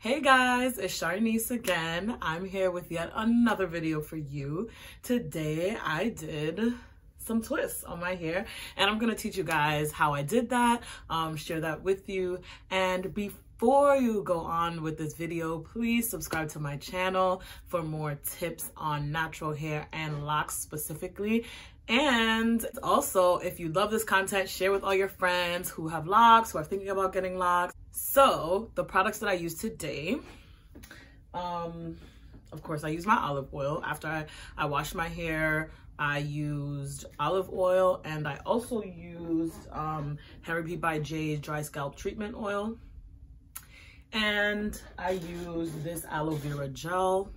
Hey guys, it's Sharnice again. I'm here with yet another video for you. Today I did some twists on my hair and I'm gonna teach you guys how I did that, share that with you. And before you go on with this video, please subscribe to my channel for more tips on natural hair and locks specifically. And also, if you love this content, share with all your friends who have locks, who are thinking about getting locks. So the products that I use today, of course, I use my olive oil. After I washed my hair, I used olive oil, and I also used Hairapy by Jay's dry scalp treatment oil. And I used this aloe vera gel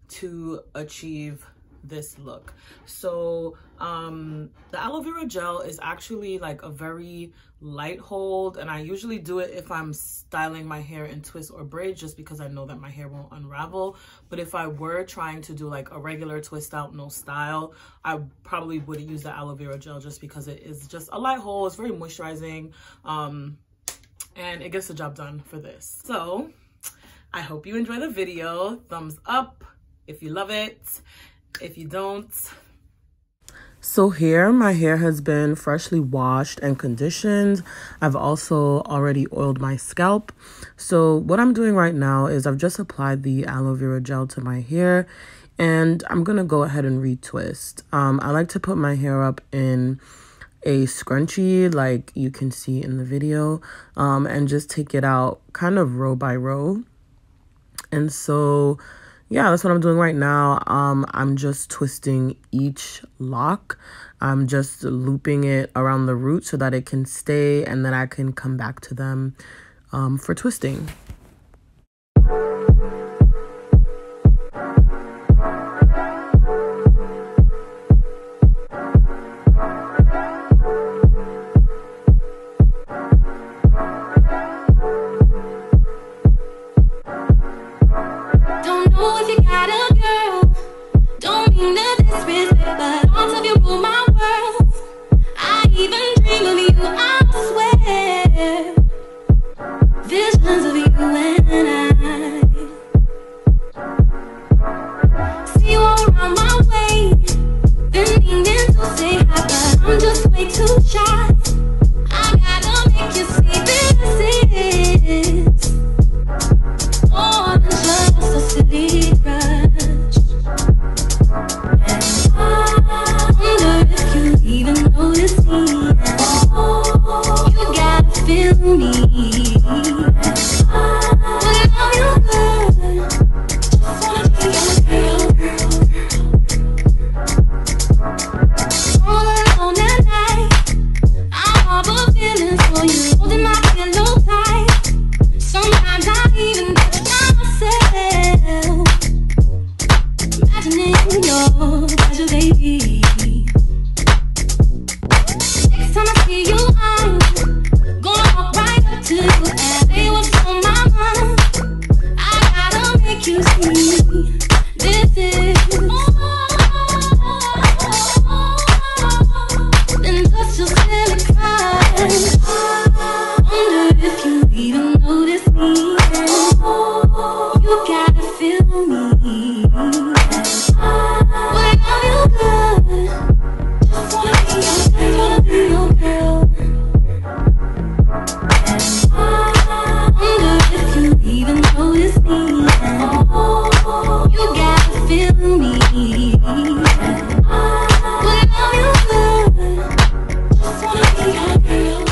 to achieve this look. So the aloe vera gel is actually like a very light hold, and I usually do it if I'm styling my hair in twists or braids, just because I know that my hair won't unravel. But if I were trying to do like a regular twist out, no style, I probably would use the aloe vera gel, just because it is just a light hold. It's very moisturizing, and it gets the job done for this. So I hope you enjoy the video. Thumbs up if you love it. If you don't. So here, my hair has been freshly washed and conditioned. I've also already oiled my scalp. So what I'm doing right now is I've just applied the aloe vera gel to my hair, and I'm gonna go ahead and retwist. I like to put my hair up in a scrunchie like you can see in the video, and just take it out kind of row by row. And so yeah, that's what I'm doing right now. I'm just twisting each lock. I'm just looping it around the root so that it can stay, and then I can come back to them for twisting.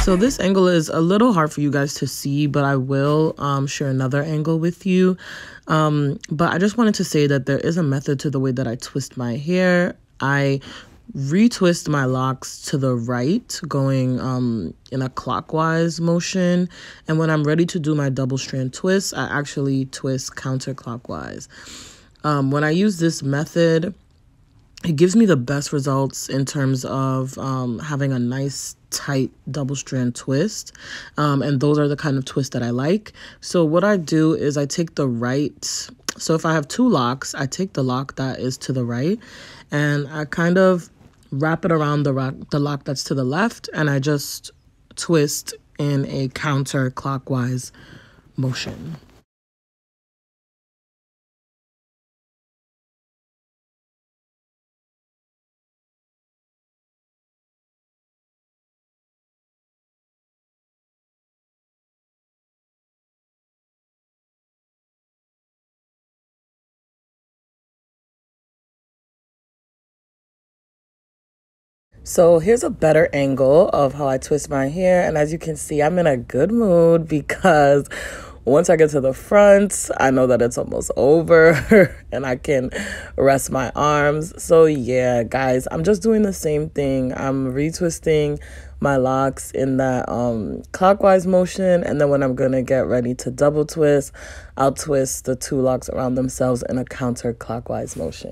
So this angle is a little hard for you guys to see, but I will share another angle with you. But I just wanted to say that there is a method to the way that I twist my hair. I retwist my locks to the right, going in a clockwise motion. And when I'm ready to do my double strand twist, I actually twist counterclockwise. When I use this method, it gives me the best results in terms of having a nice tight double strand twist, and those are the kind of twists that I like. So what I do is I take the right, so if I have two locks, I take the lock that is to the right and I kind of wrap it around the lock that's to the left, and I just twist in a counterclockwise motion. So here's a better angle of how I twist my hair. And as you can see, I'm in a good mood because once I get to the front, I know that it's almost over and I can rest my arms. So yeah, guys, I'm just doing the same thing. I'm retwisting my locks in that clockwise motion. And then when I'm going to get ready to double twist, I'll twist the two locks around themselves in a counterclockwise motion.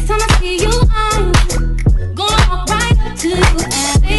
Next time I see you, I'm gonna walk right up to you and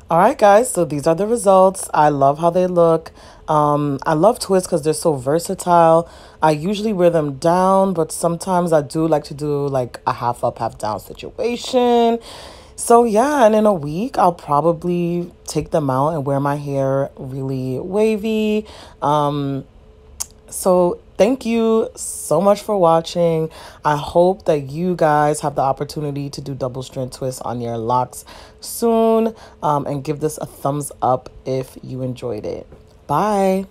All right, guys, so these are the results. I love how they look. I love twists because they're so versatile. I usually wear them down, but sometimes I do like to do like a half up, half down situation. So yeah, and in a week, I'll probably take them out and wear my hair really wavy. So thank you so much for watching. I hope that you guys have the opportunity to do double strand twists on your locks soon, and give this a thumbs up if you enjoyed it. Bye.